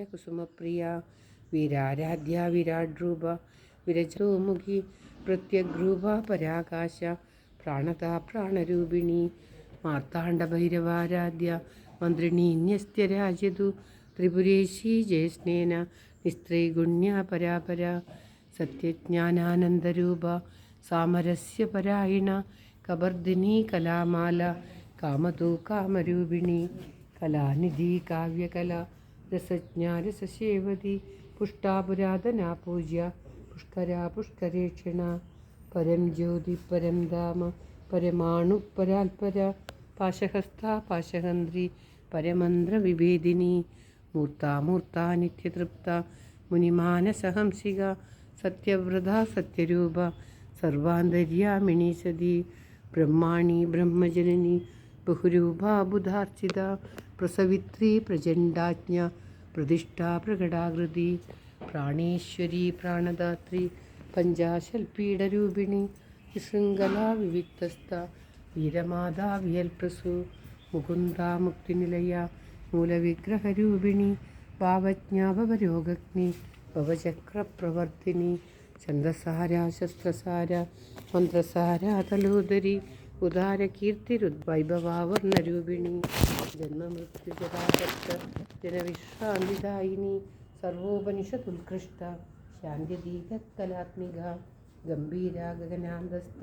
കുസുമപ്രിയ വീരാരാധ്യ വിരാഡ്രൂപ വിരജോമുഖി പ്രത്യഗ്രൂപ പരാകാശ പ്രാണതാ പ്രാണരൂപിണി മാർത്താണ്ഡഭൈരവാരാധ്യ മന്ത്രിണീ ന്യസ്ത്യരാജ്യതു ത്രിപുരേശി ജയസ്നേന നിസ്ത്രൈഗുണ്യ പരാപര സത്യജ്ഞാനാനന്ദരൂപ സാമരസ്യ പരായണ കബർദിനി കലാമാല കാമതോ കാമരൂപിണി കലാനിധി കാവ്യകല രസജ്ഞാ രസസേവതി പുഷ്ടാ പുരാതനാ പൂജ്യ പുഷ്കരാ പുഷ്കരേക്ഷണ പരം ജ്യോതി പരം ധാമ പരമാണു പരാൽപര പാശഹസ്ഥ പാശഹന്ത്രി പരമന്ത്രവിഭേദിനി മൂർത്താമൂർത്ത നിത്യതൃപ്ത മുനിമാനസഹംസിക സത്യവ്രത സത്യരൂപ സർവാന്തര്യാമിണി സതി ബ്രഹ്മാണി ബ്രഹ്മജനനി ബഹുരൂപ ബുധാർച്ചിത പ്രസവിത്രി പ്രചണ്ഡാജ്ഞ പ്രതിഷ്ഠാ പ്രകടാകൃതി പ്രാണേശ്വരി പ്രാണദാത്രി പഞ്ചാശൽപീഠരൂപിണി വിശൃംഖലാ വിവിക്തസ്ഥ വീരമാതാ വിയൽപ്രസു മുകുന്ദ മുക്തിനിലയ മൂലവിഗ്രഹരൂപിണി ഭാവജ്ഞാഭവരോഗഗ്നി ഭവചക്രപ്രവർത്തിനി ഛന്ദസാര ശസ്ത്രസാര മന്ത്രസാര തലോദരി ഉദാരകീർത്തിരുദ്വൈഭവാവർണരൂപിണി ജന്മമൃത്യുജരാപത്ത ജനവിശ്രാന്തിദായിനി സർവോപനിഷതുൽകൃഷ്ട ശാന്തിദീകലാത്മിക ഗംഭീര ഗഗനാന്തസ്ഥ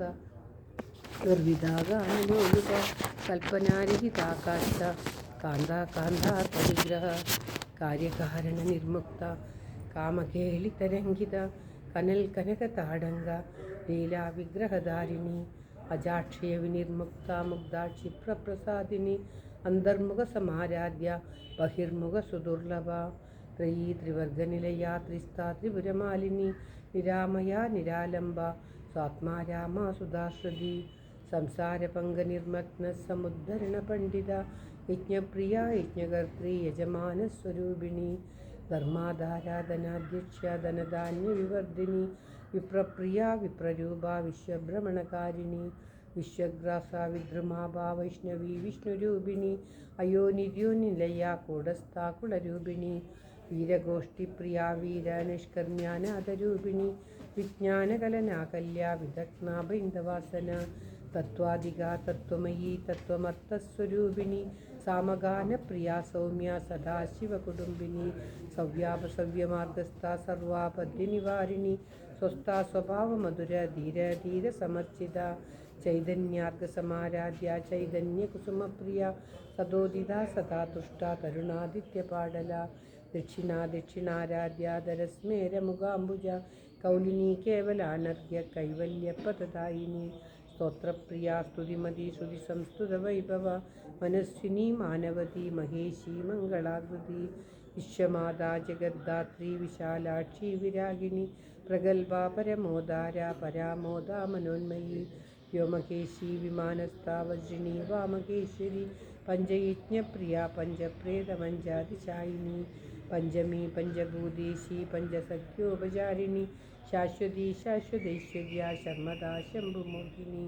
ഗർവിതാഗാനലോലുക കൽപ്പനാരഹിതാകാശ കാന്താകാന്താപരിഗ്രഹ കാര്യകാരണ നിർമുക്ത കാമകേളിതരംഗിത കനൽ കനകതാടങ്ക ലീലാവിഗ്രഹധാരിണി അജാക്ഷയ വിനിർമുക്ത മുഗ്ധാക്ഷിപ്രപ്രസാദിനി അന്തർമുഖ സമാരാധ്യ ബഹിർമുഖ സുദുർലഭ ത്രയീ ത്രിവർഗനിലയ ത്രിസ്ഥാ ത്രിപുരമാലിനി നിരാമയ നിരാലംബ സ്വാത്മാരാമ സുധാശ്രുതി സംസാരപങ്കനിർമഗ്ന സമുദ്ധരണ പണ്ഡിത യജ്ഞപ്രിയ യജ്ഞകർत्री യജമാനസ്വരൂപിണി ധർമാധാരാധനാധ്യക്ഷ ധനധാന്യ വിവർദ്ധിനി വിപ്രപ്രിയ വിപ്രരൂപ വിശ്വഭ്രമണകാരിണി വിശ്വഗ്രാസ വിദ്രുമാഭ വൈഷ്ണവി വിഷ്ണുരൂപിണി അയോനിര്യോനിലയ കൂടസ്ഥ കുളരൂപിണി വീരഗോഷ്ഠിപ്രിയ വീരനിഷ്കർമ്യാനാഥരൂപിണി വിജ്ഞാനകലനാകല്യ വിദഗ്ന ബൈന്ദവാസന തത്വാധിക തത്വമയീ തത്വമർത്ഥസ്വരൂപിണി സാമഗാനപ്രിയ സൗമ്യ സദാശിവകുടുംബിനി സവ്യാപസവ്യമാർഗസ്ഥ സർവാപദ്യനിവാരിണി സ്വസ്ഥാ സ്വഭാവമധുര ധീര ധീര സമർച്ചിത ചൈതന്യാർഗസമാരാധ്യ ചൈതന്യകുസുമപ്രിയ സദോദിത സദാ തുഷ്ട തരുണാദിത്യപാടല ദക്ഷിണാ ദക്ഷിണാരാധ്യ ധരസ്മേരമുഖാംബുജ കൗലിനി കേവലാനർഘ്യ കൈവല്യപദദായിനി സ്തോത്രപ്രിയ സ്തുതിമതി ശ്രുതി സംസ്തുത വൈഭവ മനസ്വിനി മാനവതി മഹേശി മംഗളാകൃതി വിശ്വമാതാ ജഗദ്ധാത്രി വിശാലാക്ഷി വിരാഗിണി പ്രഗൽഭ പരമോദാര പരാമോദ മനോന്മയി വ്യോമകേശി വിമാനസ്ഥ വജ്രിണി വാമകേശ്വരി പഞ്ചയജ്ഞപ്രിയ പഞ്ചപ്രേതമഞ്ചാതിശായിനി പഞ്ചമി പഞ്ചഭൂതേശി പഞ്ചസഖ്യോപചാരിണി ശാശ്വതി ശാശ്വതൈശ്വര്യ ശർമ്മദാ ശംഭുമോഹിനി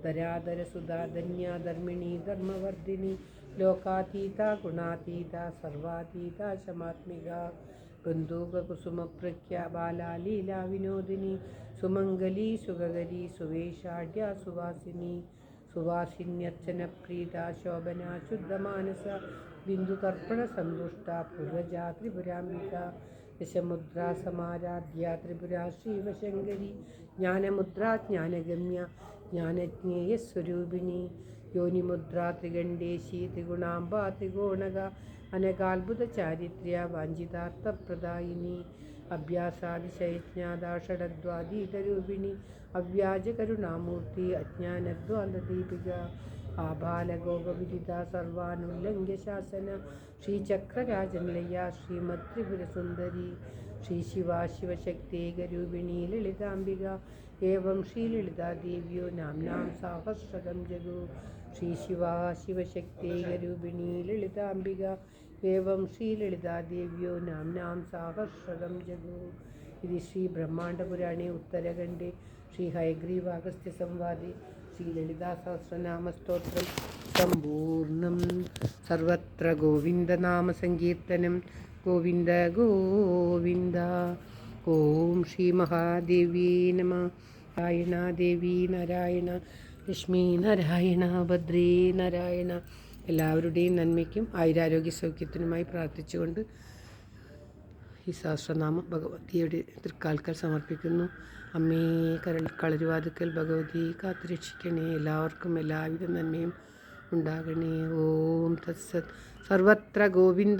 ധരാധരസുധാ ധന്യ ധർമ്മിണി ധർമ്മവർദ്ധിനി ലോകാതീത ഗുണാതീത സർവാതീത ശമാത്മിക ബന്ധൂകകുസുമപ്രഖ്യ ബാലാലീല വിനോദിനി സുമംഗലി സുഗകരി സുവേഷാഢ്യ സുവാസിനി സുവാസിന്യർച്ചനപ്രീത ശോഭന ശുദ്ധമാനസ ബിന്ദുതർപ്പണ സന്തുഷ്ട പൂർവജ ത്രിപുരാംബിക ദശമുദ്രാ സമാരാധ്യ ത്രിപുരാ ശ്രീവശങ്കരി ജ്ഞാനമുദ്ര ജ്ഞാനഗമ്യ ജ്ഞാനജ്ഞേയസ്വരൂപിണി യോനിമുദ്ര ത്രികണ്ഠേശി ത്രിഗുണാംബ ത്രികോണക അനകാത്ഭുത ചാരിത്ര്യ വാഞ്ചിതാർത്ഥപ്രദായിനി അഭ്യാസാതിശയജ്ഞാത ഷഡദ്വാതീതരൂപിണി അവ്യാജകരുണാമൂർത്തി അജ്ഞാനദ്വാന്തദീപിക ആബാലഗോപവിദിത സർവാനുല്ലംഘ്യ ശാസന ശ്രീചക്രരാജനിലയ ശ്രീമത് ത്രിപുരസുന്ദരി ശ്രീ ശിവ ശിവശക്തേകരൂപിണി ലളിതാംബിക ഏവം ശ്രീലളിതാദേവ്യോ നാംനാം സഹസ്രകം ജഗു ശ്രീ ശിവ ശിവശക്തേകരൂപിണി ലളിതാംബിക ഏവം ശ്രീലളിതാദേവ്യോ നാംനാം സഹസ്രകം ജഗു ഇത് ശ്രീ ബ്രഹ്മാണ്ഡപുരാണേ ഉത്തരഖണ്ഡേ ശ്രീ ഹയഗ്രീവാഗസ്ത്യ സംവാദേ ശ്രീ ലളിതാ സഹസ്രനാമസ്തോത്രം സമ്പൂർണം സർവത്ര ഗോവിന്ദനാമ സങ്കീർത്തനം ഗോവിന്ദ ഗോവിന്ദ. ഓം ശ്രീ മഹാദേവി നമ. നാരായണ ദേവി നാരായണ, ലക്ഷ്മി നാരായണ, ഭദ്രേ നാരായണ. എല്ലാവരുടെയും നന്മയ്ക്കും ആയുരാരോഗ്യ സൗഖ്യത്തിനുമായി പ്രാർത്ഥിച്ചുകൊണ്ട് ഈ സഹസ്രനാമം ഭഗവതിയുടെ തൃക്കാൽക്കൽ സമർപ്പിക്കുന്നു. അമ്മേ കളരുവാതുക്കൽ ഭഗവതി കാത്തുരക്ഷിക്കണേ. എല്ലാവർക്കും എല്ലാവിധ നന്മയും ഉണ്ടാകണേ. ഓം തത്സത്. സർവത്ര ഗോവിന്ദ